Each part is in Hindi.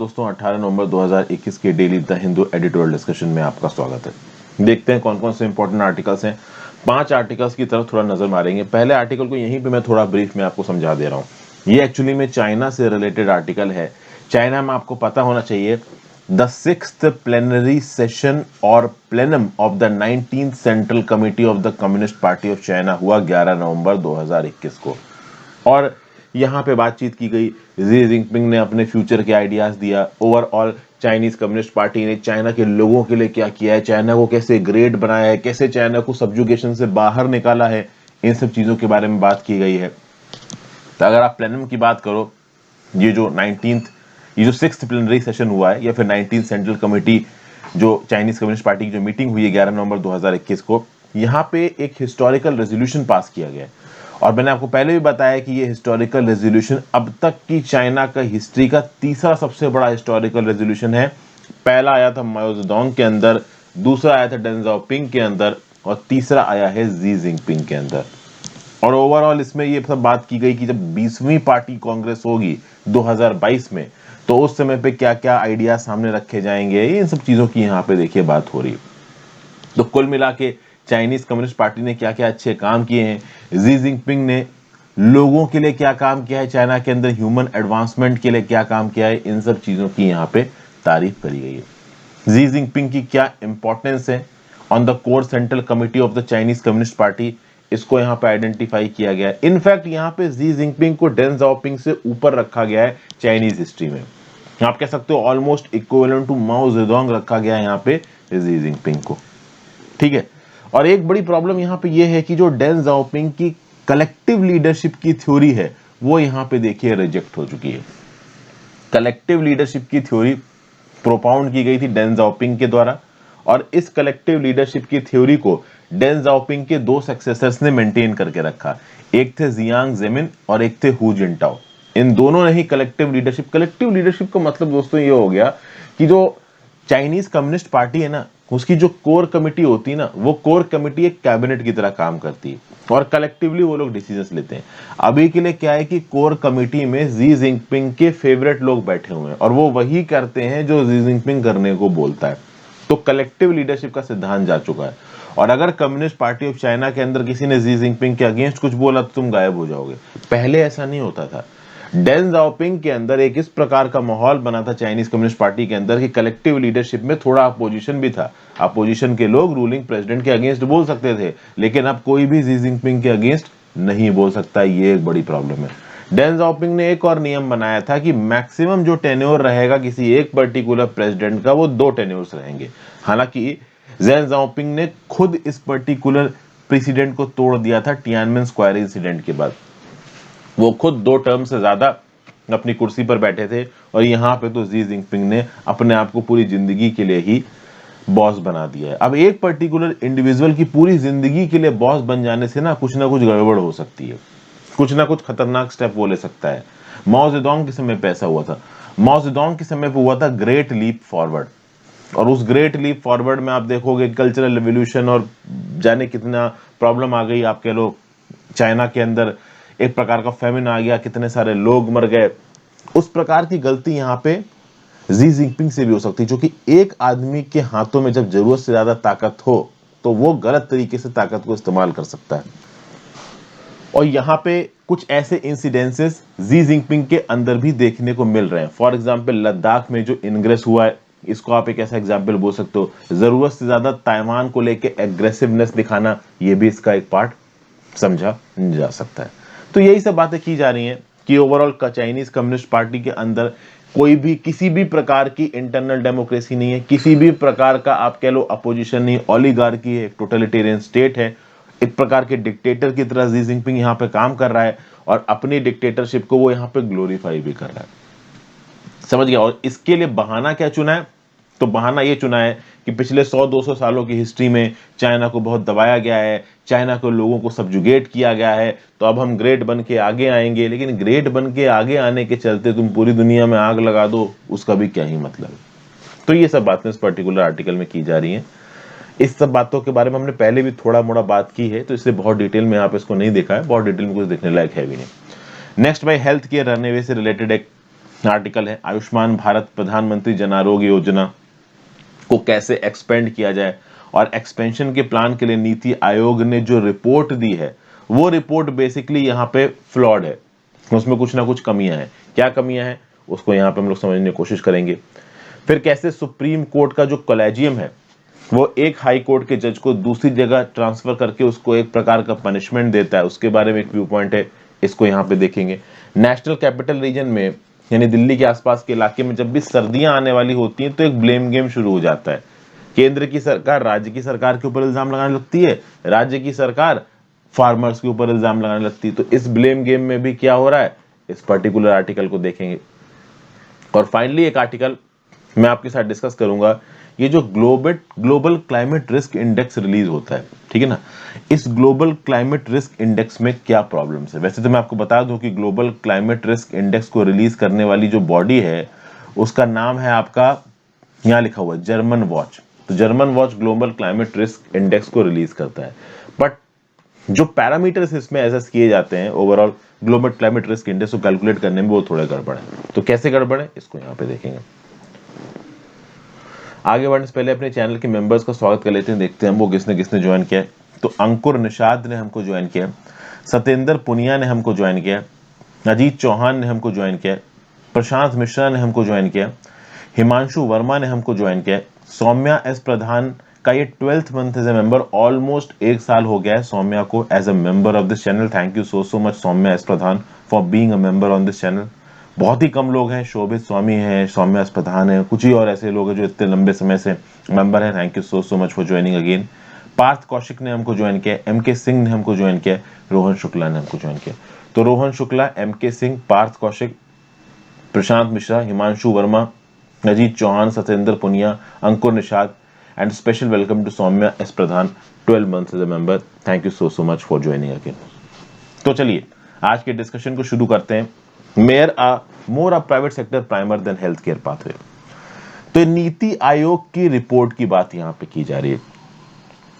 दोस्तों 18 नवंबर 2021 के daily the Hindu editorial discussion में आपका स्वागत है। देखते हैं कौन कौन से इंपॉर्टेंट आर्टिकल्स हैं। 5 आर्टिकल्स की तरफ थोड़ा नजर मारेंगे। पहले आर्टिकल को यहीं पे मैं थोड़ा ब्रीफ में आपको समझा दे रहा हूँ। ये एक्चुअली में चाइना से रिलेटेड आर्टिकल है। चाइना में आपको पता होना चाहिए द 6th प्लेनरी सेशन और plenum of the 19th central committee of the communist party of China हुआ 11 नवंबर 2021 को, और यहाँ पे बातचीत की गई। जी जिनपिंग ने अपने फ्यूचर के आइडियाज दिया। ओवरऑल चाइनीज कम्युनिस्ट पार्टी ने चाइना के लोगों के लिए क्या किया है, चाइना को कैसे ग्रेट बनाया है, कैसे चाइना को सब्जुगेशन से बाहर निकाला है, इन सब चीजों के बारे में बात की गई है। तो अगर आप प्लेनम की बात करो, ये जो 6th प्लेनरी सेशन हुआ है या फिर 19th सेंट्रल कमेटी जो चाइनीज कम्युनिस्ट पार्टी की जो मीटिंग हुई है 11 नवंबर 2021 को, यहाँ पे एक हिस्टोरिकल रेजोल्यूशन पास किया गया है। और मैंने आपको पहले भी बताया कि ये हिस्टोरिकल रेजोल्यूशन अब तक की चाइना का हिस्ट्री का तीसरा सबसे बड़ा हिस्टोरिकल रेजोल्यूशन है। पहला आया था माओ जेडोंग के अंदर, दूसरा आया था डेंग जाओपिंग के अंदर, और तीसरा आया है जी जिनपिंग के अंदर। और ओवरऑल इसमें ये सब बात की गई कि जब 20वीं पार्टी कांग्रेस होगी 2022 में, तो उस समय पे क्या क्या आइडिया सामने रखे जाएंगे, इन सब चीजों की यहाँ पे देखिए बात हो रही है। तो कुल मिला के चाइनीज कम्युनिस्ट पार्टी ने क्या क्या अच्छे काम किए हैं, जी जिनपिंग ने लोगों के लिए क्या काम किया है, चाइना के अंदर ह्यूमन एडवांसमेंट के लिए क्या काम किया है, इन सब चीजों की यहाँ पे तारीफ करी गई है। जी जिनपिंग की क्या इंपॉर्टेंस है on the core central committee of the Chinese communist party, इसको यहाँ पे आइडेंटिफाई किया गया है। इनफैक्ट यहाँ पे जी जिनपिंग को डेंग जाओपिंग से ऊपर रखा गया है चाइनीज हिस्ट्री में। आप कह सकते हो almost equivalent to Mao Zedong रखा गया है यहाँ पे जी जिनपिंग को, ठीक है। और एक बड़ी प्रॉब्लम यहाँ पे ये है कि जो डेंग जाओपिंग की कलेक्टिव लीडरशिप की थ्योरी है वो यहाँ पे देखिए रिजेक्ट हो चुकी है। कलेक्टिव लीडरशिप की थ्योरी प्रोपाउंड की गई थी डेंग जाओपिंग के द्वारा, और इस कलेक्टिव लीडरशिप की थ्योरी को डेंग जाओपिंग के 2 सक्सेसर्स ने मेंटेन करके रखा। एक थे जियांग जेमिन और एक थे हु जिनटाओ। इन दोनों ने ही कलेक्टिव लीडरशिप का मतलब दोस्तों ये हो गया कि जो चाइनीज कम्युनिस्ट पार्टी है ना, उसकी जो कोर कमिटी होती है ना, वो कोर कमिटी एक कैबिनेट की तरह काम करती है और कलेक्टिवली वो लोग डिसीजंस लेते हैं। अभी के लिए क्या है कि कोर कमिटी में जी जिनपिंग के फेवरेट लोग बैठे हुए हैं और वो वही करते हैं जो जी जिनपिंग करने को बोलता है। तो कलेक्टिव लीडरशिप का सिद्धांत जा चुका है, और अगर कम्युनिस्ट पार्टी ऑफ चाइना के अंदर किसी ने जी जिनपिंग के अगेंस्ट कुछ बोला तो तुम गायब हो जाओगे। पहले ऐसा नहीं होता था। डेंग जाओपिंग के अंदर एक इस प्रकार का माहौल बना था चाइनीज कम्युनिस्ट पार्टी के अंदर कि कलेक्टिव लीडरशिप में थोड़ा अपोजिशन भी था। अपोजिशन के लोग रूलिंग प्रेसिडेंट के अगेंस्ट बोल सकते थे, लेकिन अब कोई भी जी जिनपिंग के अगेंस्ट नहीं बोल सकता। ये एक बड़ी प्रॉब्लम है। डेंग जाओपिंग ने एक और नियम बनाया था कि मैक्सिमम जो टेन्योर रहेगा किसी एक पर्टिकुलर प्रेसिडेंट का, वो 2 टेन्योर्स रहेंगे। हालांकि डेंग जाओपिंग ने खुद इस पर्टिकुलर प्रेसिडेंट को तोड़ दिया था टियानमेन स्क्वायर इंसिडेंट के बाद। वो खुद 2 टर्म से ज्यादा अपनी कुर्सी पर बैठे थे, और यहाँ पे तो जी जिनपिंग ने अपने आप को पूरी जिंदगी के लिए ही बॉस बना दिया है। अब एक पर्टिकुलर इंडिविजुअल की पूरी जिंदगी के लिए बॉस बन जाने से ना कुछ गड़बड़ हो सकती है, कुछ ना कुछ खतरनाक स्टेप वो ले सकता है। माओ जेडोंग के समय पे ऐसा हुआ था। माओ जेडोंग के समय पे हुआ था ग्रेट लीप फॉरवर्ड, और उस ग्रेट लीप फॉरवर्ड में आप देखोगे कल्चरल रिवॉल्यूशन और जाने कितना प्रॉब्लम आ गई। आप कह लो चाइना के अंदर एक प्रकार का फेमिन आ गया, कितने सारे लोग मर गए। उस प्रकार की गलती यहाँ पे जी जिनपिंग से भी हो सकती है, जो कि एक आदमी के हाथों में जब जरूरत से ज्यादा ताकत हो तो वो गलत तरीके से ताकत को इस्तेमाल कर सकता है। और यहाँ पे कुछ ऐसे इंसिडेंसेस जी जिनपिंग के अंदर भी देखने को मिल रहे हैं। फॉर एग्जाम्पल लद्दाख में जो इनग्रेस हुआ है, इसको आप एक ऐसा एग्जाम्पल बोल सकते हो। जरूरत से ज्यादा ताइवान को लेके एग्रेसिवनेस दिखाना, ये भी इसका एक पार्ट समझा जा सकता है। तो यही सब बातें की जा रही हैं कि ओवरऑल चाइनीज कम्युनिस्ट पार्टी के अंदर कोई भी किसी भी प्रकार की इंटरनल डेमोक्रेसी नहीं है, किसी भी प्रकार का आप कह लो अपोजिशन नहीं, ओलिगार्की है, टोटलिटेरियन स्टेट है। एक प्रकार के डिक्टेटर की तरह जी जिनपिंग यहाँ पे काम कर रहा है, और अपनी डिक्टेटरशिप को वो यहाँ पे ग्लोरीफाई भी कर रहा है। समझ गया। और इसके लिए बहाना क्या चुना है? तो बहाना ये चुना है कि पिछले 100-200 सालों की हिस्ट्री में चाइना को बहुत दबाया गया है, चाइना को लोगों को सब्जुगेट किया गया है, तो अब हम ग्रेट बन के आगे आएंगे। लेकिन ग्रेट बन के आगे आने के चलते तुम पूरी दुनिया में आग लगा दो, उसका भी क्या ही मतलब है। तो ये सब बातें इस पर्टिकुलर आर्टिकल में की जा रही हैं। इस सब बातों के बारे में हमने पहले भी थोड़ा मोड़ा बात की है, तो इसलिए बहुत डिटेल में आप इसको नहीं देखा है, बहुत डिटेल में कुछ देखने लायक है भी नहीं। नेक्स्ट भाई, हेल्थ केयर रनअवे से रिलेटेड एक आर्टिकल है, आयुष्मान भारत प्रधानमंत्री जन आरोग्य योजना को कैसे एक्सपेंड किया जाए, और एक्सपेंशन के प्लान के लिए नीति आयोग ने जो रिपोर्ट दी है वो रिपोर्ट बेसिकली यहाँ पे फ्लॉड है, उसमें कुछ ना कुछ कमियां हैं। क्या कमियां हैं उसको यहाँ पे हम लोग समझने की कोशिश करेंगे। फिर कैसे सुप्रीम कोर्ट का जो कॉलेजियम है वो एक हाई कोर्ट के जज को दूसरी जगह ट्रांसफर करके उसको एक प्रकार का पनिशमेंट देता है, उसके बारे में एक व्यू पॉइंट है, इसको यहाँ पे देखेंगे। नेशनल कैपिटल रीजन में यानी दिल्ली के आसपास के इलाके में जब भी सर्दियां आने वाली होती हैं तो एक ब्लेम गेम शुरू हो जाता है। केंद्र की सरकार राज्य की सरकार के ऊपर इल्जाम लगाने लगती है, राज्य की सरकार फार्मर्स के ऊपर इल्जाम लगाने लगती है। तो इस ब्लेम गेम में भी क्या हो रहा है इस पर्टिकुलर आर्टिकल को देखेंगे। और फाइनली एक आर्टिकल मैं आपके साथ डिस्कस करूंगा, ये जो global climate risk index release होता है, ठीक है ना, इस ग्लोबल क्लाइमेट रिस्क इंडेक्स में क्या प्रॉब्लम्स है। वैसे तो मैं आपको बता दूं कि ग्लोबल क्लाइमेट रिस्क इंडेक्स को रिलीज करने वाली जो बॉडी है उसका नाम है आपका, यहाँ लिखा हुआ है जर्मन वॉच। तो German watch global climate risk index को रिलीज करता है, बट जो पैरामीटर्स इसमें एसेस किए जाते हैं overall global climate risk index को कैलकुलेट करने में वो थोड़ा गड़बड़ है। तो कैसे गड़बड़ है इसको यहाँ पे देखेंगे। आगे बढ़ने से पहले अपने चैनल के मेंबर्स का स्वागत कर लेते हैं, देखते हैं वो किसने किसने ज्वाइन किया है। तो अंकुर निषाद ने हमको ज्वाइन किया, सत्येंद्र पुनिया ने हमको ज्वाइन किया, अजीत चौहान ने हमको ज्वाइन किया, प्रशांत मिश्रा ने हमको ज्वाइन किया, हिमांशु वर्मा ने हमको ज्वाइन किया, सौम्या एस प्रधान का ये 12th month as a member, almost एक साल हो गया है सौम्या को as a member of this channel. Thank you so much Saumya S Pradhan for being a member on this channel. बहुत ही कम लोग हैं, शोभित स्वामी हैं, सौम्या एस प्रधान है, कुछ ही और ऐसे लोग हैं जो इतने लंबे समय से मेंबर हैं। Thank you so much for joining again. Parth Kaushik ने हमको ज्वाइन किया, एम के सिंह ने हमको ज्वाइन किया, रोहन शुक्ला ने हमको ज्वाइन किया। तो Rohan Shukla, M K Singh, Parth Kaushik, Prashant Mishra, Himanshu Verma, Ajit Chauhan, Satyendra Punia, Ankur Nishad and special welcome to Saumya S Pradhan, 12 months as a member. Thank you so much for joining again. तो चलिए आज के डिस्कशन को शुरू करते हैं। Mayor more a private sector primer than health care pathway. तो नीति आयोग की रिपोर्ट की बात यहां पे की जा रही है।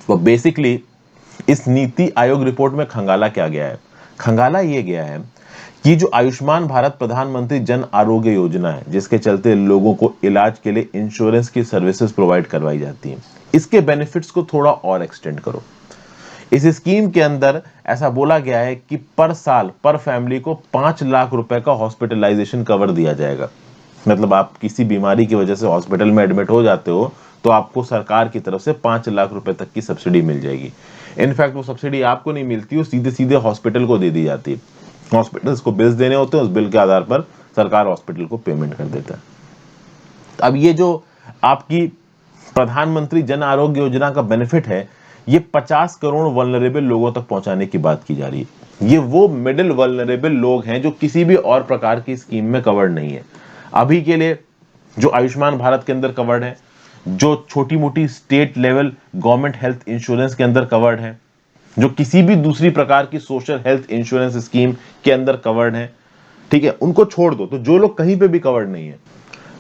तो बेसिकली इस नीति आयोग रिपोर्ट में खंगाला क्या गया है, खंगाला ये गया है कि जो आयुष्मान भारत प्रधानमंत्री जन आरोग्य योजना है जिसके चलते लोगों को इलाज के लिए इंश्योरेंस की सर्विसेज प्रोवाइड करवाई जाती हैं, इसके बेनिफिट्स को थोड़ा और एक्सटेंड करो। इस स्कीम के अंदर ऐसा बोला गया है कि पर साल पर फैमिली को 5 लाख रुपए का हॉस्पिटलाइजेशन कवर दिया जाएगा। मतलब आप किसी बीमारी की वजह से हॉस्पिटल में एडमिट हो जाते हो तो आपको सरकार की तरफ से 5 लाख रुपए तक की सब्सिडी मिल जाएगी। इनफैक्ट वो सब्सिडी आपको नहीं मिलती, वो सीधे सीधे हॉस्पिटल को दे दी जाती है। हॉस्पिटल्स को बिल्स देने होते हैं, उस बिल के आधार पर सरकार हॉस्पिटल को पेमेंट कर देता है। अब ये जो आपकी प्रधानमंत्री जन आरोग्य योजना का बेनिफिट है ये 50 करोड़ वल्नरेबल लोगों तक पहुंचाने की बात की जा रही है। ये वो मिडिल वल्नरेबल लोग हैं जो किसी भी और प्रकार की स्कीम में कवर्ड नहीं है। अभी के लिए जो आयुष्मान भारत के अंदर कवर्ड है, जो छोटी मोटी state level government health insurance के अंदर कवर्ड है, जो किसी भी दूसरी प्रकार की सोशल हेल्थ इंश्योरेंस स्कीम के अंदर कवर्ड है, ठीक है, उनको छोड़ दो। तो जो लोग कहीं पे भी कवर्ड नहीं है,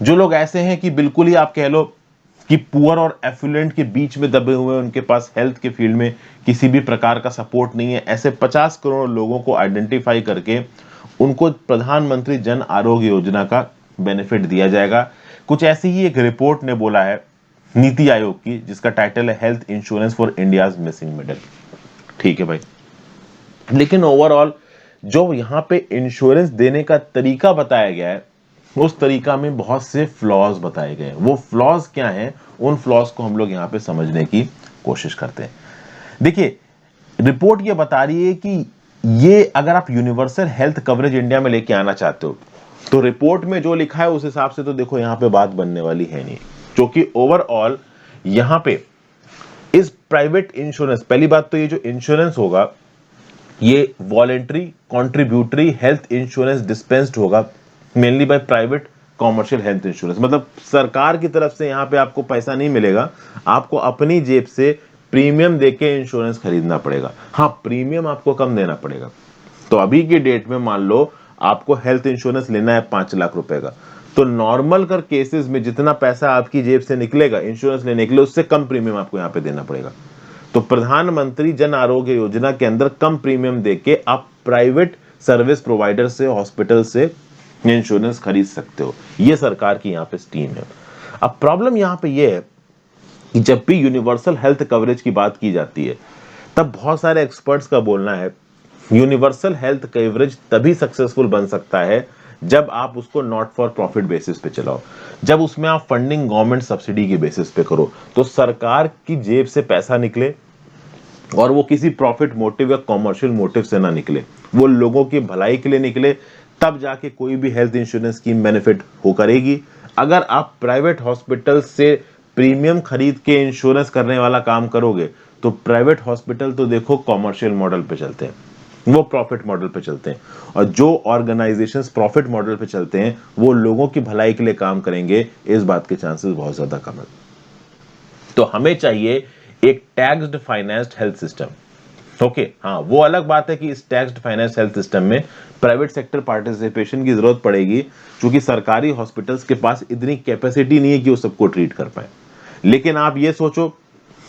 जो लोग ऐसे हैं कि बिल्कुल ही आप कह लो कि पुअर और एफ्लुएंट के बीच में दबे हुए, उनके पास हेल्थ के फील्ड में किसी भी प्रकार का सपोर्ट नहीं है, ऐसे 50 करोड़ लोगों को आइडेंटिफाई करके उनको प्रधानमंत्री जन आरोग्य योजना का बेनिफिट दिया जाएगा। कुछ ऐसी ही एक रिपोर्ट ने बोला है नीति आयोग की जिसका टाइटल है health insurance for India's missing middle. ठीक है भाई, लेकिन ओवरऑल जो यहां पे इंश्योरेंस देने का तरीका बताया गया है उस तरीका में बहुत से फ्लॉज बताए गए हैं। वो फ्लॉज क्या हैं, उन फ्लॉज को हम लोग यहां पे समझने की कोशिश करते हैं। देखिए रिपोर्ट ये बता रही है कि ये अगर आप यूनिवर्सल हेल्थ कवरेज इंडिया में लेके आना चाहते हो तो रिपोर्ट में जो लिखा है उस हिसाब से तो देखो यहां पे बात बनने वाली है नहीं, क्योंकि ओवरऑल यहां पे इस प्राइवेट इंश्योरेंस, पहली बात तो ये जो इंश्योरेंस होगा ये voluntary contributory health insurance dispensed होगा mainly by private commercial health insurance. मतलब सरकार की तरफ से यहां पे आपको पैसा नहीं मिलेगा, आपको अपनी जेब से प्रीमियम देके इंश्योरेंस खरीदना पड़ेगा। हाँ, प्रीमियम आपको कम देना पड़ेगा। तो अभी की डेट में मान लो आपको हेल्थ इंश्योरेंस लेना है 5 लाख रुपए का, तो नॉर्मल कर केसेस में जितना पैसा आपकी जेब से निकलेगा इंश्योरेंस लेने के लिए उससे कम प्रीमियम आपको यहां पे देना पड़ेगा। तो प्रधानमंत्री जन आरोग्य योजना के अंदर कम प्रीमियम देके आप प्राइवेट सर्विस प्रोवाइडर से, हॉस्पिटल से इंश्योरेंस खरीद सकते हो। ये सरकार की यहाँ पे स्कीम है। अब प्रॉब्लम यहाँ पे ये है कि जब भी यूनिवर्सल हेल्थ कवरेज की बात की जाती है तब बहुत सारे एक्सपर्ट्स का बोलना है यूनिवर्सल हेल्थ कवरेज तभी सक्सेसफुल बन सकता है जब आप उसको नॉट फॉर प्रॉफिट बेसिस पे चलाओ, जब उसमें आप फंडिंग गवर्नमेंट सब्सिडी की बेसिस पे करो, तो सरकार की जेब से पैसा निकले और वो किसी प्रॉफिट मोटिव या कॉमर्शियल मोटिव से ना निकले, वो लोगों की भलाई के लिए निकले, तब जाके कोई भी हेल्थ इंश्योरेंस स्कीम बेनिफिट हो करेगी। अगर आप प्राइवेट हॉस्पिटल से प्रीमियम खरीद के इंश्योरेंस करने वाला काम करोगे तो प्राइवेट हॉस्पिटल तो देखो कॉमर्शियल मॉडल पे चलते हैं, वो प्रॉफिट मॉडल पे चलते हैं, और जो ऑर्गेनाइजेशंस प्रॉफिट मॉडल पे चलते हैं वो लोगों की भलाई के लिए काम करेंगे, इस बात के चांसेस बहुत ज्यादा कम है। तो हमें चाहिए एक taxed financed health system. Okay, हाँ, वो अलग बात है कि इस टैक्स्ड फाइनेंस हेल्थ सिस्टम में प्राइवेट सेक्टर पार्टिसिपेशन की जरूरत पड़ेगी, क्योंकि सरकारी हॉस्पिटल्स के पास इतनी कैपेसिटी नहीं है कि वो सबको ट्रीट कर पाए। लेकिन आप ये सोचो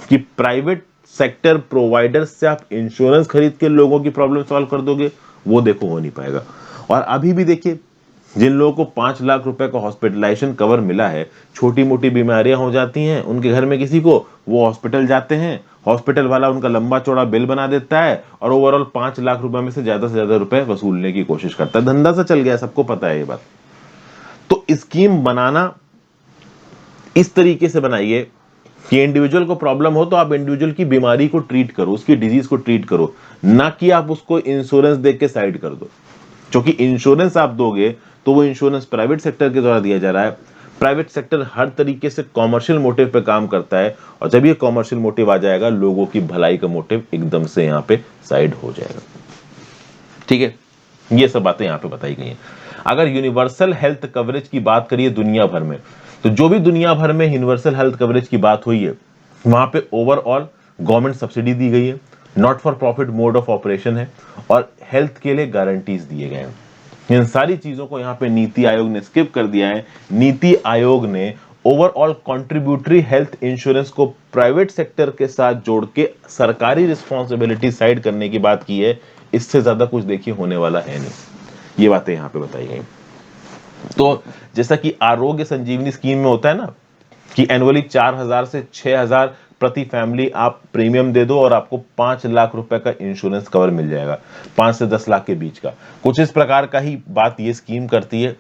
कि प्राइवेट सेक्टर प्रोवाइडर्स से आप इंश्योरेंस खरीद के लोगों की प्रॉब्लम सॉल्व कर दोगे, वो देखो हो नहीं पाएगा। और अभी भी देखिए, जिन लोगों को 5 लाख रुपए का हॉस्पिटलाइजेशन कवर मिला है, छोटी मोटी बीमारियां हो जाती हैं उनके घर में किसी को, वो हॉस्पिटल जाते हैं, हॉस्पिटल वाला उनका लंबा चौड़ा बिल बना देता है और ओवरऑल 5 लाख रुपए में से ज्यादा रुपए वसूलने की कोशिश करता है। धंधा सा चल गया, सबको पता है ये बात। तो स्कीम बनाना इस तरीके से बनाइए कि इंडिविजुअल को प्रॉब्लम हो तो आप इंडिविजुअल की बीमारी को ट्रीट करो, उसकी डिजीज को ट्रीट करो, ना कि आप उसको इंश्योरेंस देख के साइड कर दो। क्योंकि इंश्योरेंस आप दोगे तो वो इंश्योरेंस प्राइवेट सेक्टर के द्वारा दिया जा रहा है। प्राइवेट सेक्टर हर तरीके से कॉमर्शियल मोटिव पे काम करता है, और जब ये कॉमर्शियल मोटिव आ जाएगा, लोगों की भलाई का मोटिव एकदम से यहाँ पे साइड हो जाएगा। ठीक है, ये सब बातें यहाँ पे बताई गई हैं। अगर यूनिवर्सल हेल्थ कवरेज की बात करिए दुनिया भर में, तो जो भी दुनिया भर में यूनिवर्सल हेल्थ कवरेज की बात हुई है वहां पे ओवरऑल गवर्नमेंट सब्सिडी दी गई है, not for profit mode of operation है, और हेल्थ के लिए गारंटीज दिए गए हैं। इन सारी चीजों को यहाँ पे नीति आयोग ने स्किप कर दिया है। नीति आयोग ने ओवरऑल कंट्रीब्यूटरी हेल्थ इंश्योरेंस को प्राइवेट सेक्टर के साथ जोड़ के सरकारी रिस्पॉन्सिबिलिटी साइड करने की बात की है। इससे ज्यादा कुछ देखिए होने वाला है नहीं, ये बातें यहाँ पे बताई गई। तो जैसा कि आरोग्य संजीवनी स्कीम में होता है ना कि एनुअली 4,000 से 6,000 प्रति फैमिली आप प्रीमियम दे दो और आपको 5 लाख रुपए का इंश्योरेंस कवर मिल जाएगा, 5 से 10 लाख के बीच का, कुछ इस प्रकार का ही बात ये स्कीम करती है।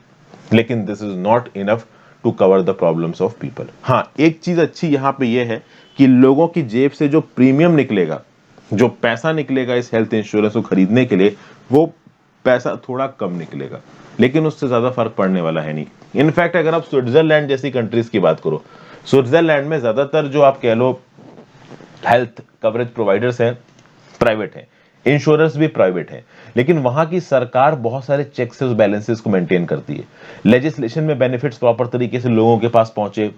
लेकिन this is not enough to cover the problems of people. हाँ, एक चीज अच्छी यहाँ पे ये है कि लोगों की जेब से जो प्रीमियम निकलेगा, जो पैसा निकलेगा इस हेल्थ इंश्योरेंस को खरीदने के लिए, वो पैसा थोड़ा कम निकलेगा, लेकिन उससे ज्यादा फर्क पड़ने वाला है नहीं। इनफैक्ट अगर आप स्विट्जरलैंड जैसी कंट्रीज की बात करो, स्विट्जरलैंड में ज्यादातर जो आप कह लो हेल्थ कवरेज प्रोवाइडर्स हैं प्राइवेट हैं, इंश्योरेंस भी प्राइवेट है, लेकिन वहां की सरकार बहुत सारे चेक्स और बैलेंसेस को मेंटेन करती है। लेजिस्लेशन में बेनिफिट्स प्रॉपर तरीके से लोगों के पास पहुंचे,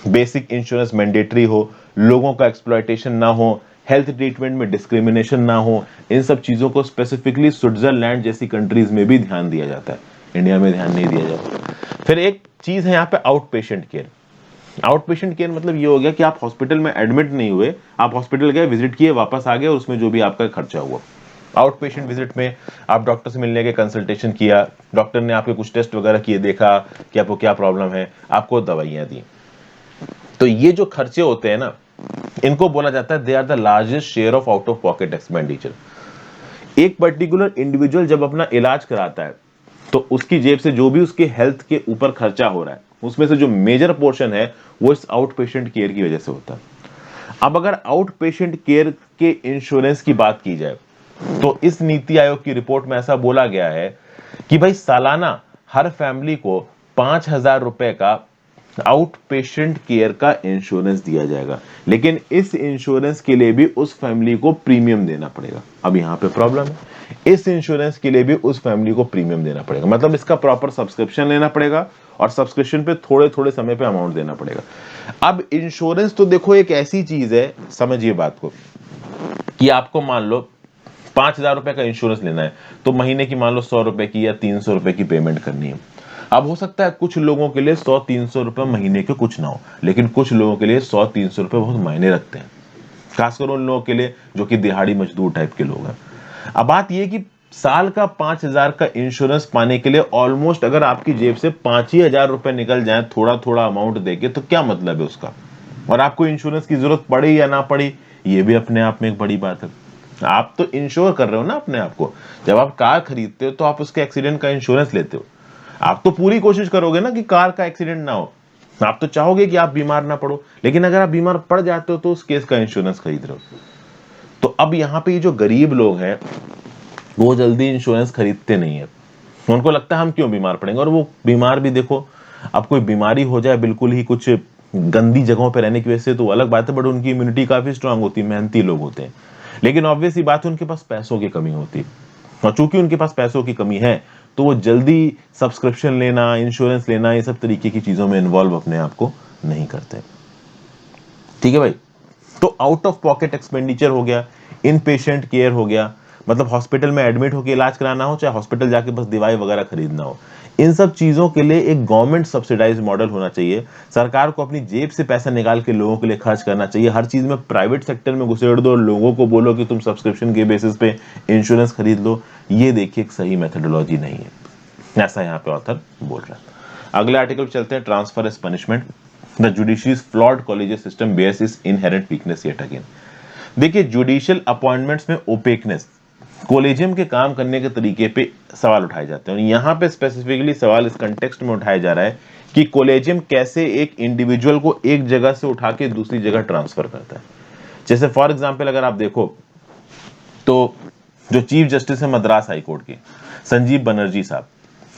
बेसिक इंश्योरेंस मैंडेटरी हो, लोगों का एक्सप्लॉयटेशन ना हो, हेल्थ ट्रीटमेंट में डिस्क्रिमिनेशन ना हो, इन सब चीजों को स्पेसिफिकली स्विट्जरलैंड जैसी कंट्रीज में भी ध्यान दिया जाता है, इंडिया में ध्यान नहीं दिया जाता। फिर एक चीज है यहाँ पे out patient care. Out patient care मतलब ये हो गया कि आप हॉस्पिटल में एडमिट नहीं हुए, आप हॉस्पिटल गए, विजिट किए, वापस आ गए, और उसमें जो भी आपका खर्चा हुआ। आउट पेशेंट विजिट में आप डॉक्टर से मिलने के, कंसल्टेशन किया, डॉक्टर ने आपके कुछ टेस्ट वगैरह किए, देखा कि आपको क्या प्रॉब्लम है, आपको दवाइयां दी। तो ये जो खर्चे होते हैं ना, इनको बोला जाता है they are the largest share of out of pocket expenditure. एक पर्टिकुलर इंडिविजुअल जब अपना इलाज कराता है तो उसकी जेब से जो भी उसके हेल्थ के ऊपर खर्चा हो रहा है, उसमें से जो मेजर पोर्शन है वो इस आउट पेशेंट केयर की वजह से होता है। अब अगर आउट पेशेंट केयर के इंश्योरेंस की बात की जाए तो इस नीति आयोग की रिपोर्ट में ऐसा बोला गया है कि भाई सालाना हर फैमिली को 5,000 रुपए का आउट पेशेंट केयर का इंश्योरेंस दिया जाएगा, लेकिन इस इंश्योरेंस के लिए भी उस फैमिली को प्रीमियम देना पड़ेगा। अब यहां पे प्रॉब्लम है, इस इंश्योरेंस के लिए भी उस फैमिली को प्रीमियम देना पड़ेगा, मतलब इसका प्रॉपर सब्सक्रिप्शन लेना पड़ेगा, और सब्सक्रिप्शन पे थोड़े थोड़े समय पे अमाउंट देना पड़ेगा। अब इंश्योरेंस तो देखो एक ऐसी चीज है, समझिए बात को, कि आपको मान लो 5,000 रुपए का इंश्योरेंस लेना है तो महीने की मान लो 100 रुपए की या 300 रुपए की पेमेंट करनी है। अब हो सकता है कुछ लोगों के लिए 100-300 रुपए महीने के कुछ ना हो, लेकिन कुछ लोगों के लिए 100-300 रुपए बहुत मायने रखते हैं, खासकर उन लोगों के लिए जो कि दिहाड़ी मजदूर टाइप के लोग हैं। अब बात यह कि साल का 5,000 का इंश्योरेंस पाने के लिए ऑलमोस्ट अगर आपकी जेब से 5,000 रुपए निकल जाए थोड़ा थोड़ा अमाउंट देके, तो क्या मतलब है उसका। और आपको इंश्योरेंस की जरूरत पड़े या ना पड़े, ये भी अपने आप में एक बड़ी बात है। आप तो इंश्योर कर रहे हो ना अपने आप को। जब आप कार खरीदते हो तो आप उसके एक्सीडेंट का इंश्योरेंस लेते हो। आप तो पूरी कोशिश करोगे ना कि कार का एक्सीडेंट ना हो। आप तो चाहोगे कि आप बीमार ना पड़ो, लेकिन अगर आप बीमार पड़ जाते हो तो उस केस का इंश्योरेंस खरीद रहे हो। तो अब यहाँ पे ये जो गरीब लोग हैं वो जल्दी इंश्योरेंस खरीदते नहीं है। उनको लगता है हम क्यों बीमार पड़ेंगे, और वो बीमार भी देखो, अब कोई बीमारी हो जाए बिल्कुल ही कुछ गंदी जगहों पे रहने की वजह से तो अलग बात है, बट उनकी इम्यूनिटी काफी स्ट्रांग होती है, मेहनती लोग होते हैं। लेकिन ऑब्वियस ही बात है उनके पास पैसों की कमी होती है, और चूंकि उनके पास पैसों की कमी है तो वो जल्दी सब्सक्रिप्शन लेना, इंश्योरेंस लेना, ये सब तरीके की चीजों में इन्वॉल्व अपने आप को नहीं करते। ठीक है भाई। तो आउट ऑफ पॉकेट एक्सपेंडिचर हो गया, इन पेशेंट केयर हो गया, मतलब हॉस्पिटल में एडमिट होकर इलाज कराना हो, चाहे हॉस्पिटल जाके बस दवाई वगैरह खरीदना हो, इन सब चीजों के लिए एक गवर्नमेंट सब्सिडाइज मॉडल होना चाहिए। सरकार को अपनी जेब से पैसा निकाल के लोगों के लिए खर्च करना चाहिए। हर चीज में प्राइवेट सेक्टर में घुसेड़ दो और लोगों को बोलो कि तुम सब्सक्रिप्शन के बेसिस पे इंश्योरेंस खरीद लो। ये देखिए एक सही मेथोडोलॉजी नहीं है, ऐसा यहाँ पे ऑथर बोल रहा है। अगले आर्टिकल चलते हैं, transfer as punishment, the judiciary's flawed collegium's system bares its inherent weakness yet again. देखिए जुडिशियल अपॉइंटमेंट्स में ओपेकनेस, कोलेजियम के काम करने के तरीके पे सवाल उठाए जाते हैं, और यहाँ पे स्पेसिफिकली सवाल इस कंटेक्स्ट में उठाया जा रहा है कि कोलेजियम कैसे एक इंडिविजुअल को एक जगह से उठा के दूसरी जगह ट्रांसफर करता है। जैसे फॉर एग्जाम्पल अगर आप देखो तो जो चीफ जस्टिस है मद्रास हाईकोर्ट के, संजीव बनर्जी साहब,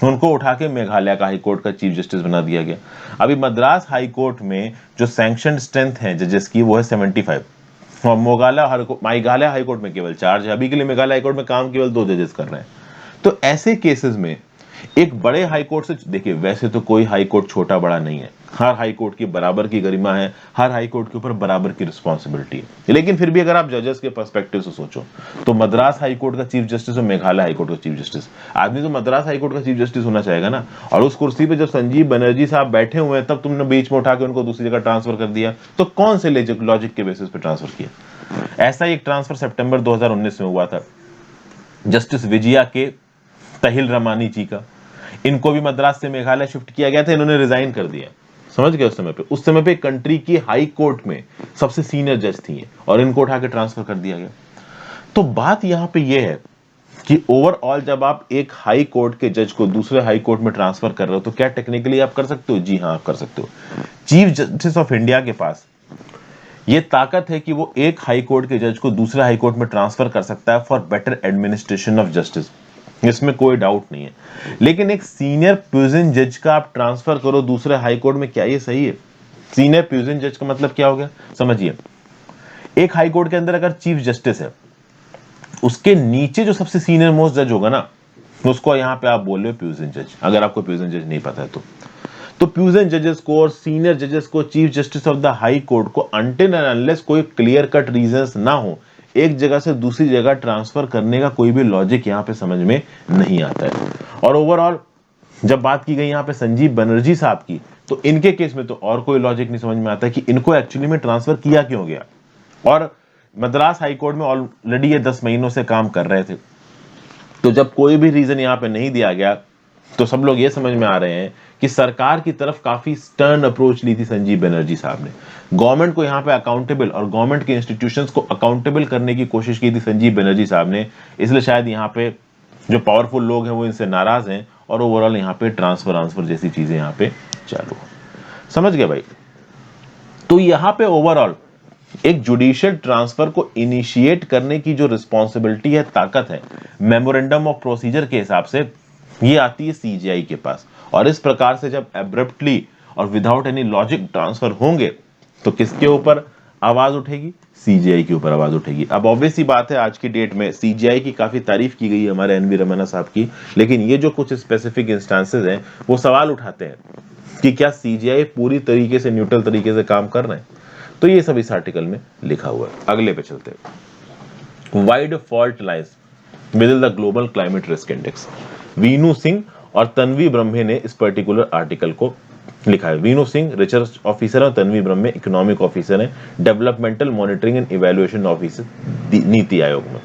उनको उठा के मेघालय का हाईकोर्ट का चीफ जस्टिस बना दिया गया। अभी मद्रास हाईकोर्ट में जो सैंक्शन स्ट्रेंथ है जजेस की वो है 75, और मेघालय हाईकोर्ट में केवल 4 है। अभी के लिए मेघालय हाईकोर्ट में काम केवल 2 जजेस कर रहे हैं। तो ऐसे केसेस में एक बड़े हाईकोर्ट से, देखिए वैसे तो कोई हाईकोर्ट छोटा बड़ा नहीं है, हर हाईकोर्ट की बराबर की गरिमा है, हर हाईकोर्ट के ऊपर बराबर की रिस्पॉन्सिबिलिटी है। लेकिन फिर भी अगर आप जजेस के पर्सपेक्टिव से सोचो तो मद्रास हाईकोर्ट का चीफ जस्टिस और मेघालय हाईकोर्ट का चीफ जस्टिस, आदमी तो मद्रास हाईकोर्ट का चीफ जस्टिस होना चाहेगा ना। और उस कुर्सी पे जब संजीव बनर्जी साहब बैठे हुए हैं तब तुमने बीच में उठा के उनको दूसरी जगह ट्रांसफर कर दिया, तो कौन से लॉजिक के बेसिस पे ट्रांसफर किया। ऐसा ही एक ट्रांसफर सितंबर 2019 में हुआ था जस्टिस विजया के तहिल रमानी जी का। इनको भी मद्रास से मेघालय शिफ्ट किया गया था, इन्होंने रिजाइन कर दिया। समझ गए, उस समय पे कंट्री की हाई कोर्ट में सबसे सीनियर जज थी और इनको उठा के ट्रांसफर कर दिया गया। तो बात यहां पे यह है कि ओवरऑल जब आप एक हाई कोर्ट के जज को दूसरे हाई कोर्ट में ट्रांसफर कर रहे हो तो क्या टेक्निकली आप कर सकते हो? जी हाँ, आप कर सकते हो। चीफ जस्टिस ऑफ इंडिया के पास ये ताकत है कि वो एक हाई कोर्ट के जज को दूसरे हाई कोर्ट में ट्रांसफर कर सकता है for better administration of justice, इसमें कोई डाउट नहीं है। लेकिन एक सीनियर प्यूजन जज का आप ट्रांसफर करो दूसरे हाई कोर्ट में, क्या ये सही है? सीनियर प्यूजन जज का मतलब क्या हो गया, समझिए। एक हाई कोर्ट के अंदर अगर चीफ जस्टिस है, उसके नीचे जो सबसे सीनियर मोस्ट जज होगा ना, उसको यहां पे आप बोल रहे हो प्यूजन जज, अगर आपको प्यूजन जज नहीं पता है तो प्यूजन जजेस को और सीनियर जजेस को chief justice of the high court को अनटिल एंड अनलेस कोई क्लियर कट रीजंस ना हो एक जगह से दूसरी जगह ट्रांसफर करने का कोई भी लॉजिक यहां पे समझ में नहीं आता है। और ओवरऑल जब बात की गई यहां पे संजीव बनर्जी साहब की, तो इनके केस में तो और कोई लॉजिक नहीं समझ में आता कि इनको एक्चुअली में ट्रांसफर किया क्यों गया। और मद्रास हाईकोर्ट में ऑलरेडी ये 10 महीनों से काम कर रहे थे, तो जब कोई भी रीजन यहां पे नहीं दिया गया तो सब लोग ये समझ में आ रहे हैं कि सरकार की तरफ काफी स्टर्न अप्रोच ली थी संजीव बनर्जी साहब ने। गवर्नमेंट को यहां पे अकाउंटेबल और गवर्नमेंट के इंस्टीट्यूशंस को अकाउंटेबल करने की कोशिश की थी संजीव बनर्जी साहब ने, इसलिए शायद यहां पे जो पावरफुल लोग हैं वो इनसे नाराज हैं और ओवरऑल यहां पे ट्रांसफर जैसी चीजें यहां पे चालू। समझ गए भाई? तो यहां पे ओवरऑल एक जुडिशियल ट्रांसफर को इनिशिएट करने की जो रिस्पॉन्सिबिलिटी है, ताकत है, मेमोरेंडम ऑफ प्रोसीजर के हिसाब से ये आती है सीजीआई के पास। और इस प्रकार से जब एब्रप्टली और विदाउट एनी लॉजिक ट्रांसफर होंगे तो किसके ऊपर आवाज उठेगी? सीजीआई के ऊपर आवाज उठेगी। अब ऑब्वियस ही बात है आज की डेट में सीजीआई की काफी तारीफ की गई है हमारे एनवी रमन्ना साहब की, लेकिन ये जो कुछ स्पेसिफिक इंस्टांसेस हैं वो सवाल उठाते हैं कि क्या सीजीआई पूरी तरीके से न्यूट्रल तरीके से काम कर रहे हैं। तो ये सब इस आर्टिकल में लिखा हुआ है। अगले पे चलते हैं। Wide fault lies with in the global climate risk index. Vinu Singh और तन्वी ब्रह्मे ने इस पर्टिकुलर आर्टिकल को लिखा है। वीनू सिंह रिसर्च ऑफिसर और तन्वी ब्रह्मे इकोनॉमिक ऑफिसर है, developmental monitoring and evaluation officer NITI Aayog में।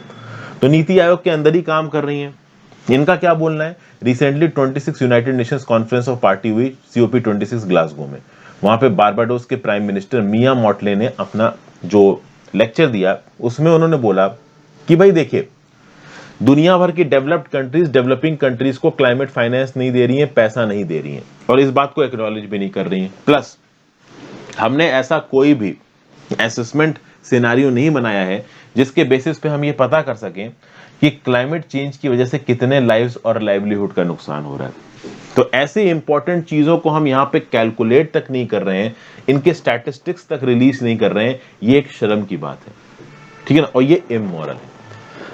तो नीति आयोग के अंदर ही काम कर रही हैं। इनका क्या बोलना है, recently 26 United Nations conference of party हुई COP26 ग्लासगो में। वहां पे बारबाडोस के प्राइम मिनिस्टर मिया मॉटले ने अपना जो लेक्चर दिया उसमें उन्होंने बोला कि भाई देखिए, दुनिया भर की डेवलप्ड कंट्रीज डेवलपिंग कंट्रीज को क्लाइमेट फाइनेंस नहीं दे रही हैं, पैसा नहीं दे रही हैं, और इस बात को एक्नॉलेज भी नहीं कर रही हैं। प्लस हमने ऐसा कोई भी असेसमेंट सिनेरियो नहीं बनाया है जिसके बेसिस पे हम ये पता कर सकें कि क्लाइमेट चेंज की वजह से कितने लाइव्स और लाइवलीहुड का नुकसान हो रहा है। तो ऐसे इंपॉर्टेंट चीजों को हम यहाँ पे कैलकुलेट तक नहीं कर रहे हैं, इनके स्टैटिस्टिक्स तक रिलीज नहीं कर रहे हैं, ये एक शर्म की बात है, ठीक है ना, और ये इमोरल है।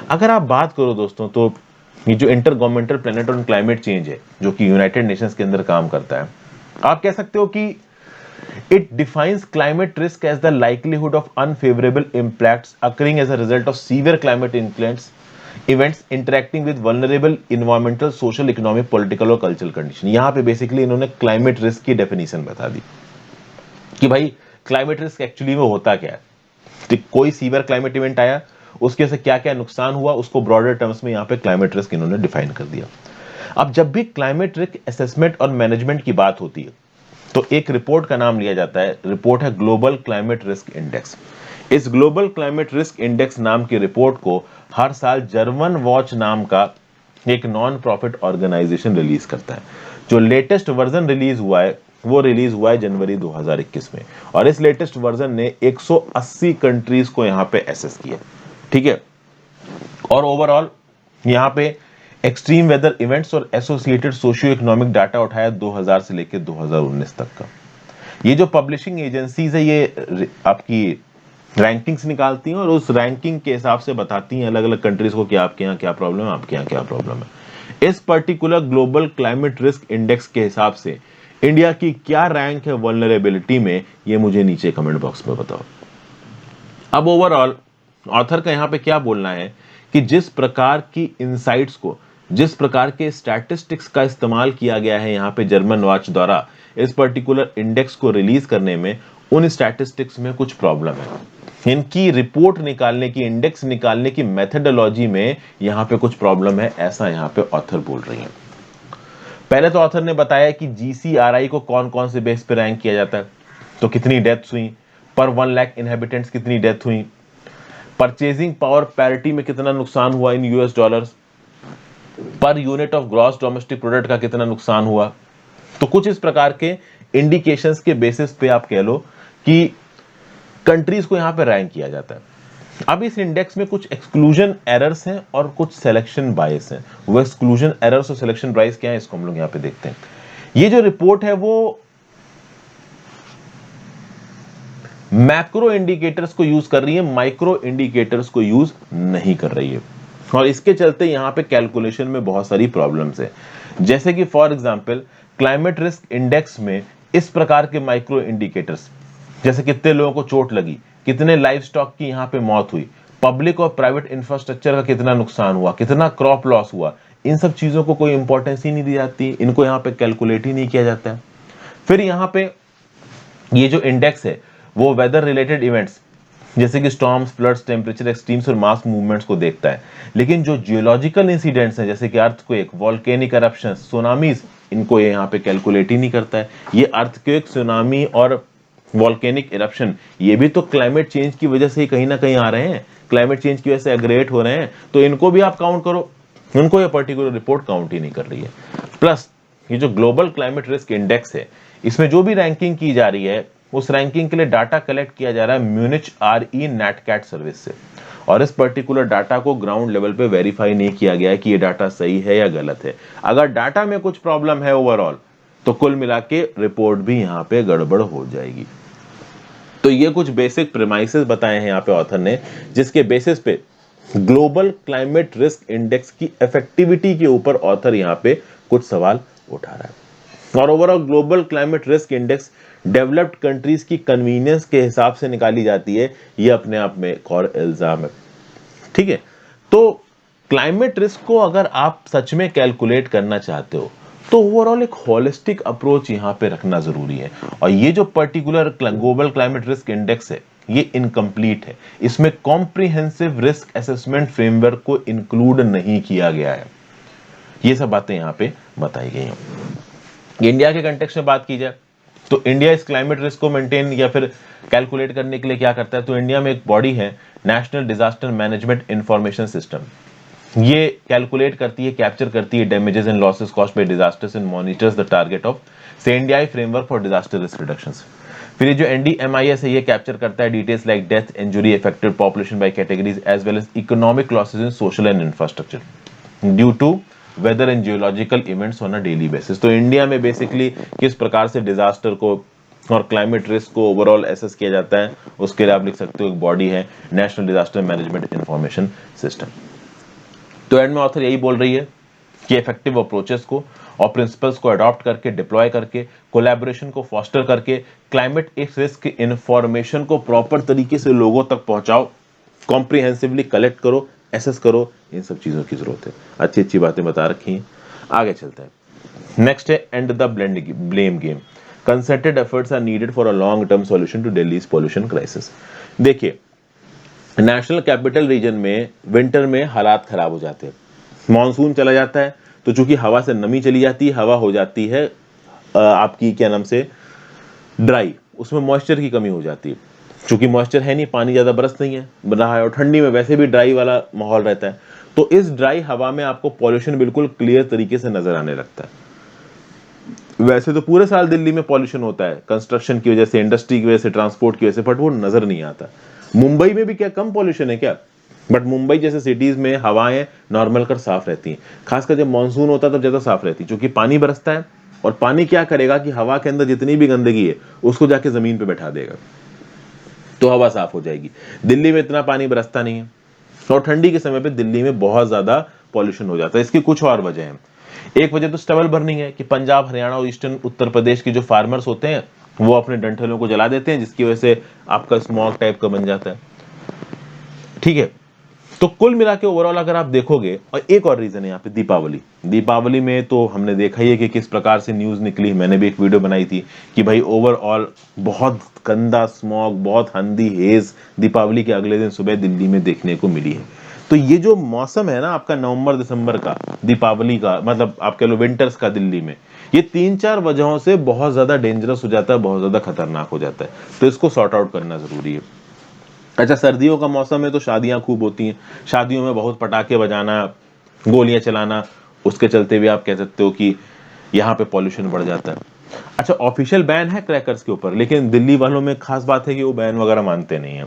अगर आप बात करो दोस्तों, तो ये जो inter governmental planet on climate change है जो कि यूनाइटेड नेशंस के अंदर काम करता है, आप कह सकते हो कि it defines climate risk as the likelihood of unfavorable impacts occurring as a result of severe climate events interacting with vulnerable environmental, social, economic, political और cultural condition। यहाँ पे बेसिकली इन्होंने क्लाइमेट रिस्क की डेफिनेशन बता दी कि भाई क्लाइमेट रिस्क एक्चुअली में होता क्या है, तो कोई सीवियर क्लाइमेट इवेंट आया, उसके से क्या क्या नुकसान हुआ, उसको ब्रॉडर टर्म्स में यहाँ पे क्लाइमेट रिस्क इन्होंने डिफाइन कर दिया। अब जब भी क्लाइमेट रिस्क असेसमेंट और मैनेजमेंट की बात होती है तो एक रिपोर्ट का नाम लिया जाता है, रिपोर्ट है ग्लोबल क्लाइमेट रिस्क इंडेक्स। इस ग्लोबल क्लाइमेट रिस्क इंडेक्स नाम की रिपोर्ट को हर साल जर्मन वॉच नाम का एक नॉन प्रॉफिट ऑर्गेनाइजेशन रिलीज करता है। जो लेटेस्ट वर्जन रिलीज हुआ है वो रिलीज हुआ है जनवरी 2021 में, और इस लेटेस्ट वर्जन ने 180 कंट्रीज को यहाँ पे एसेस किया, ठीक है, और ओवरऑल यहाँ पे एक्सट्रीम वेदर इवेंट्स और एसोसिएटेड सोशियो इकोनॉमिक डाटा उठाया 2000 से लेकर 2019 तक का। ये जो पब्लिशिंग एजेंसीज है ये आपकी रैंकिंग्स निकालती हैं और उस रैंकिंग के हिसाब से बताती हैं अलग अलग कंट्रीज को कि आपके यहाँ क्या प्रॉब्लम है, आपके यहाँ क्या प्रॉब्लम है। इस particular global climate risk index के हिसाब से इंडिया की क्या रैंक है वल्नरेबिलिटी में, ये मुझे नीचे कमेंट बॉक्स में बताओ। अब ओवरऑल ऑथर का यहाँ पे क्या बोलना है कि जिस प्रकार की इनसाइट्स को, जिस प्रकार के स्टैटिस्टिक्स का इस्तेमाल किया गया है यहाँ पे जर्मन वॉच द्वारा इस पर्टिकुलर इंडेक्स को रिलीज करने में, उन स्टैटिस्टिक्स में कुछ प्रॉब्लम है। इनकी रिपोर्ट निकालने की, इंडेक्स निकालने की मेथडोलॉजी में यहाँ पे कुछ प्रॉब्लम है, ऐसा यहाँ पे ऑथर बोल रही है। पहले तो ऑथर ने बताया कि GCRI को कौन कौन से बेस पे रैंक किया जाता है, तो कितनी डेथ्स हुई, पर 1 लाख इनहेबिटेंट्स कितनी डेथ हुई, परचेजिंग पावर पैरिटी में कितना नुकसान हुआ इन US dollars, per unit of gross domestic product का कितना नुकसान हुआ। तो कुछ इस प्रकार के इंडिकेशंस के बेसिस पे आप कह लो कि कंट्रीज को यहां पे रैंक किया जाता है। अब इस इंडेक्स में कुछ एक्सक्लूजन एरर्स हैं और कुछ सिलेक्शन बायस हैं। वो एक्सक्लूजन एरर्स और सिलेक्शन बायस क्या है, इसको हम लोग यहां पे देखते हैं। ये जो रिपोर्ट है वो मैक्रो इंडिकेटर्स को यूज कर रही है, माइक्रो इंडिकेटर्स को यूज नहीं कर रही है, और इसके चलते यहां पे कैलकुलेशन में बहुत सारी प्रॉब्लम्स है। जैसे कि for example climate risk index में इस प्रकार के माइक्रो इंडिकेटर्स, जैसे कितने लोगों को चोट लगी, कितने लाइव स्टॉक की यहां पे मौत हुई, पब्लिक और प्राइवेट इंफ्रास्ट्रक्चर का कितना नुकसान हुआ, कितना क्रॉप लॉस हुआ, इन सब चीजों को कोई इंपॉर्टेंस ही नहीं दी जाती, इनको यहाँ पे कैलकुलेट ही नहीं किया जाता है। फिर यहाँ पे ये जो इंडेक्स है वो वेदर रिलेटेड इवेंट्स जैसे कि स्टॉर्म्स, फ्लड्स, टेम्परेचर एक्सट्रीम्स और मास मूवमेंट्स को देखता है, लेकिन जो जियोलॉजिकल इंसिडेंट्स हैं जैसे कि अर्थक्वेक, वोल्केनिक eruptions, सुनामीज, इनको ये यहाँ पे कैलकुलेट ही नहीं करता है। ये अर्थक्वेक, सुनामी और वोल्केनिक इरप्शन ये भी तो क्लाइमेट चेंज की वजह से ही कहीं ना कहीं आ रहे हैं, क्लाइमेट चेंज की वजह से एग्रेट हो रहे हैं, तो इनको भी आप काउंट करो, उनको ये पर्टिकुलर रिपोर्ट काउंट ही नहीं कर रही है। प्लस ये जो ग्लोबल क्लाइमेट रिस्क इंडेक्स है, इसमें जो भी रैंकिंग की जा रही है उस रैंकिंग के लिए डाटा कलेक्ट किया जा रहा है म्यूनिच RE नेटकैट सर्विस से, और इस पर्टिकुलर डाटा को ग्राउंड लेवल पे वेरीफाई नहीं किया गया है कि ये डाटा सही है या गलत है। अगर डाटा में कुछ प्रॉब्लम है ओवरऑल तो कुल मिला के रिपोर्ट भी यहाँ पे गड़बड़ हो जाएगी। तो ये कुछ बेसिक प्रेमाइसेस बताए हैं यहाँ पे ऑथर ने, जिसके बेसिस पे ग्लोबल क्लाइमेट रिस्क इंडेक्स की इफेक्टिविटी के ऊपर ऑथर यहाँ पे कुछ सवाल उठा रहा है। और overall global climate risk index developed countries की कन्वीनियंस के हिसाब से निकाली जाती है, ये अपने आप में एक और इल्जाम है, ठीक है। तो क्लाइमेट रिस्क को अगर आप सच में कैलकुलेट करना चाहते हो तो ओवरऑल एक होलिस्टिक अप्रोच यहां पे रखना जरूरी है, और ये जो particular global climate risk index है ये इनकम्प्लीट है, इसमें कॉम्प्रिहेंसिव रिस्क असेसमेंट फ्रेमवर्क को इंक्लूड नहीं किया गया है। ये सब बातें यहाँ पे बताई गई हैं। इंडिया के कंटेक्स्ट में बात की जाए तो इंडिया इस क्लाइमेट रिस्क को मेंटेन या फिर कैलकुलेट करने के लिए क्या करता है, तो इंडिया में एक बॉडी है national disaster management information system. ये कैलकुलेट करती है, कैप्चर करती है damages and losses caused by disasters and monitors the target of NDI framework for disaster risk reductions. फिर ये जो एनडीएमआईएस है ये कैप्चर करता है details like death, injury, affected population by categories as well as economic losses in social and infrastructure due to weather and geological events on a daily basis. तो इंडिया में बेसिकली किस प्रकार से डिजास्टर को और क्लाइमेट रिस्क को ओवरऑल एसेस किया जाता है, उसके लिए आप लिख सकते हो एक बॉडी है national disaster management information system. तो एंड में ऑथर यही बोल रही है कि इफेक्टिव अप्रोचेस को और प्रिंसिपल्स को अडॉप्ट करके, डिप्लॉय करके, कोलैबोरेशन को फोस्टर करके क्लाइमेट रिस्क इंफॉर्मेशन को प्रॉपर तरीके से लोगों तक पहुंचाओ, कॉम्प्रिहेंसिवली कलेक्ट करो, एसेस करो, इन सब चीजों की जरूरत है। अच्छी अच्छी बातें बता रखी हैं, आगे चलते हैं। नेक्स्ट है and the blame game, concerted efforts are needed for a long term solution to Delhi's pollution crisis. देखिए नेशनल कैपिटल रीजन में विंटर में हालात खराब हो जाते हैं, मानसून चला जाता है तो चूंकि हवा से नमी चली जाती है, हवा हो जाती है आपकी क्या नाम से ड्राई, उसमें मॉइस्चर की कमी हो जाती है, चूंकि मॉइस्चर है नहीं, पानी ज्यादा बरस नहीं है रहा है और ठंडी में वैसे भी ड्राई वाला माहौल रहता है, तो इस ड्राई हवा में आपको पॉल्यूशन बिल्कुल क्लियर तरीके से नजर आने लगता है। वैसे तो पूरे साल दिल्ली में पॉल्यूशन होता है कंस्ट्रक्शन की वजह से, इंडस्ट्री की वजह से, ट्रांसपोर्ट की वजह से, बट वो नजर नहीं आता। मुंबई में भी क्या कम पॉल्यूशन है क्या, बट मुंबई जैसे सिटीज में हवाएं नॉर्मल कर साफ रहती हैं, खासकर जब मानसून होता है तब ज्यादा साफ रहती है, क्योंकि पानी बरसता है और पानी क्या करेगा कि हवा के अंदर जितनी भी गंदगी है उसको जाके जमीन पे बैठा देगा, तो हवा साफ हो जाएगी। दिल्ली में इतना पानी बरसता नहीं है और ठंडी के समय पे दिल्ली में बहुत ज्यादा पॉल्यूशन हो जाता है। इसकी कुछ और वजह है। एक वजह तो स्टबल बर्निंग है कि पंजाब, हरियाणा और ईस्टर्न उत्तर प्रदेश के जो फार्मर्स होते हैं वो अपने डंठलों को जला देते हैं, जिसकी वजह से आपका स्मॉग टाइप का बन जाता है। ठीक है, तो कुल मिला के ओवरऑल अगर आप देखोगे, और एक और रीजन है यहाँ पे दीपावली। दीपावली में तो हमने देखा ही है कि किस प्रकार से न्यूज निकली, मैंने भी एक वीडियो बनाई थी कि भाई ओवरऑल बहुत गंदा स्मॉग, बहुत अंधी हेज दीपावली के अगले दिन सुबह दिल्ली में देखने को मिली है। तो ये जो मौसम है ना आपका नवंबर दिसंबर का दीपावली का, मतलब आप कह लो विंटर्स का दिल्ली में, ये 3-4 वजहों से बहुत ज्यादा डेंजरस हो जाता है, बहुत ज्यादा खतरनाक हो जाता है, तो इसको सॉर्ट आउट करना जरूरी है। अच्छा, सर्दियों का मौसम है तो शादियां खूब होती हैं, शादियों में बहुत पटाखे बजाना, गोलियां चलाना, उसके चलते भी आप कह सकते हो कि यहाँ पे पॉल्यूशन बढ़ जाता है। अच्छा, ऑफिशियल बैन है क्रैकर्स के ऊपर, लेकिन दिल्ली वालों में खास बात है कि वो बैन वगैरह मानते नहीं है।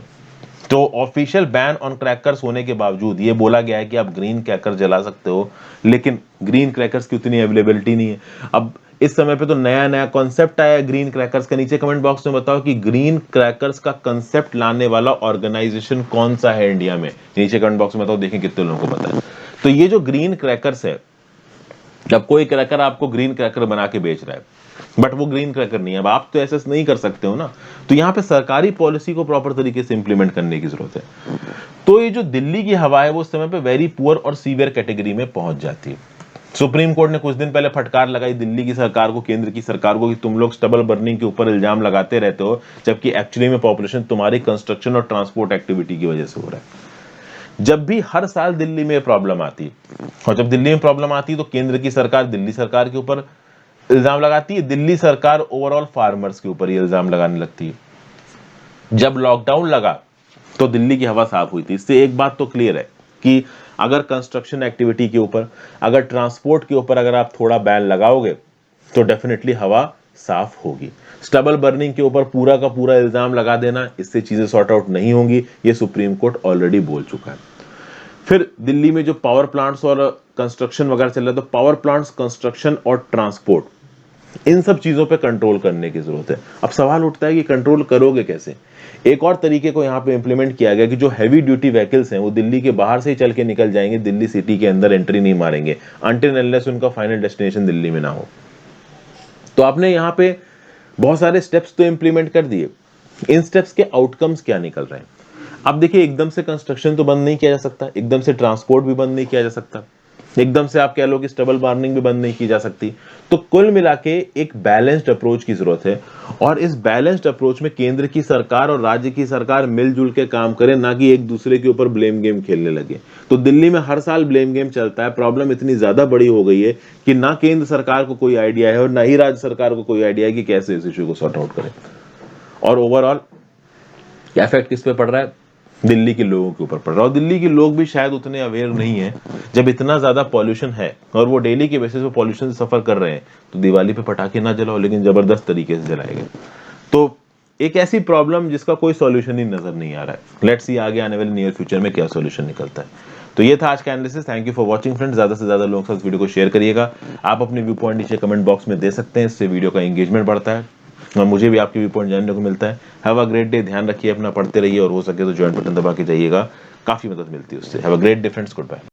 तो ऑफिशियल बैन ऑन क्रैकर्स होने के बावजूद ये बोला गया है कि आप ग्रीन क्रैकर जला सकते हो, लेकिन ग्रीन क्रैकर्स की उतनी अवेलेबिलिटी नहीं है। अब इस समय पे तो नया नया कॉन्सेप्ट आया है ग्रीन क्रैकर्स का। नीचे कमेंट बॉक्स में बताओ कि ग्रीन क्रैकर्स का कंसेप्ट लाने वाला ऑर्गेनाइजेशन कौन सा है इंडिया में, नीचे कमेंट बॉक्स में बताओ, देखें कितने लोगों को पता है। तो ये जो ग्रीन क्रैकर्स है, जब कोई क्रैकर आपको ग्रीन क्रैकर बना के बेच रहा है, बट वो ग्रीन क्रैकर नहीं है, अब आप तो ऐसा नहीं कर सकते हो ना, तो यहाँ पे सरकारी पॉलिसी को प्रॉपर तरीके से इंप्लीमेंट करने की जरूरत है। तो ये जो दिल्ली की हवा है वो उस समय पे वेरी पुअर और सीवियर कैटेगरी में पहुंच जाती है। सुप्रीम कोर्ट ने कुछ दिन पहले फटकार लगाई दिल्ली की सरकार को, केंद्र की सरकार को, कि तुम लोग स्टबल बर्निंग के ऊपर इल्जाम लगाते रहते हो, जबकि एक्चुअली में पॉपुलेशन तुम्हारी कंस्ट्रक्शन और ट्रांसपोर्ट एक्टिविटी की वजह से हो रहा है। जब भी हर साल दिल्ली में प्रॉब्लम आती है, और जब दिल्ली में प्रॉब्लम आती है तो केंद्र की सरकार दिल्ली सरकार के ऊपर इल्जाम लगाती है, दिल्ली सरकार ओवरऑल फार्मर्स के ऊपर ये इल्जाम लगाने लगती है। जब लॉकडाउन लगा तो दिल्ली की हवा साफ हुई थी। इससे एक बात तो क्लियर है कि अगर कंस्ट्रक्शन एक्टिविटी के ऊपर, अगर ट्रांसपोर्ट के ऊपर अगर आप थोड़ा बैन लगाओगे तो डेफिनेटली हवा साफ होगी। स्टबल बर्निंग के ऊपर पूरा का पूरा इल्जाम लगा देना, इससे चीजें सॉर्ट आउट नहीं होंगी, ये सुप्रीम कोर्ट ऑलरेडी बोल चुका है। फिर दिल्ली में जो पावर प्लांट्स और कंस्ट्रक्शन वगैरह चल रहा है, तो पावर प्लांट्स, कंस्ट्रक्शन और ट्रांसपोर्ट, इन सब चीजों पे कंट्रोल करने की जरूरत है। अब सवाल उठता है कि कंट्रोल करोगे कैसे। एक और तरीके को यहाँ पे इंप्लीमेंट किया गया कि जो हैवी ड्यूटी व्हीकल्स हैं वो दिल्ली के बाहर से ही चल के निकल जाएंगे, दिल्ली सिटी के अंदर एंट्री नहीं मारेंगे अनटिल अनलेस उनका फाइनल डेस्टिनेशन दिल्ली में ना हो। तो आपने यहाँ पे बहुत सारे स्टेप्स तो इंप्लीमेंट कर दिए, इन स्टेप्स के आउटकम्स क्या निकल रहे हैं। अब देखिए, एकदम से कंस्ट्रक्शन तो बंद नहीं किया जा सकता, एकदम से ट्रांसपोर्ट भी बंद नहीं किया जा सकता। एकदम से आप कह लो कि स्टबल बार्निंग भी बंद नहीं की जा सकती। तो कुल मिला के एक बैलेंस्ड अप्रोच की जरूरत है, और इस बैलेंस्ड अप्रोच में केंद्र की सरकार और राज्य की सरकार मिलजुल के काम करें, ना कि एक दूसरे के ऊपर ब्लेम गेम खेलने लगे। तो दिल्ली में हर साल ब्लेम गेम चलता है। प्रॉब्लम इतनी ज्यादा बड़ी हो गई है कि ना केंद्र सरकार को कोई आइडिया है और ना ही राज्य सरकार को कोई आइडिया है कि कैसे इस इश्यू को सॉर्ट आउट करें। और ओवरऑल इफेक्ट किस पे पड़ रहा है? दिल्ली के लोगों के ऊपर पड़ रहा है। और दिल्ली के लोग भी शायद उतने अवेयर नहीं है। जब इतना ज्यादा पॉल्यूशन है और वो डेली के बेसिस पे पॉल्यूशन से सफर कर रहे हैं, तो दिवाली पे पटाखे ना जलाओ, लेकिन जबरदस्त तरीके से जलाएंगे। तो एक ऐसी प्रॉब्लम जिसका कोई सॉल्यूशन ही नजर नहीं आ रहा है। लेट्स सी आगे आने वाले नियर फ्यूचर में क्या सॉल्यूशन निकलता है। तो ये था आज का analysis. Thank you for watching friends. ज्यादा से ज्यादा लोगों के साथ वीडियो को शेयर करिएगा। आप अपने व्यू पॉइंट नीचे कमेंट बॉक्स में दे सकते हैं, इससे वीडियो का एंगेजमेंट बढ़ता है और मुझे भी आपके व्यू पॉइंट जानने को मिलता है। Have a great day. ध्यान रखिए अपना, पढ़ते रहिए और हो सके तो ज्वाइन बटन दबा के जाइएगा, काफी मदद मिलती है उससे। Have a great day friends, good bye.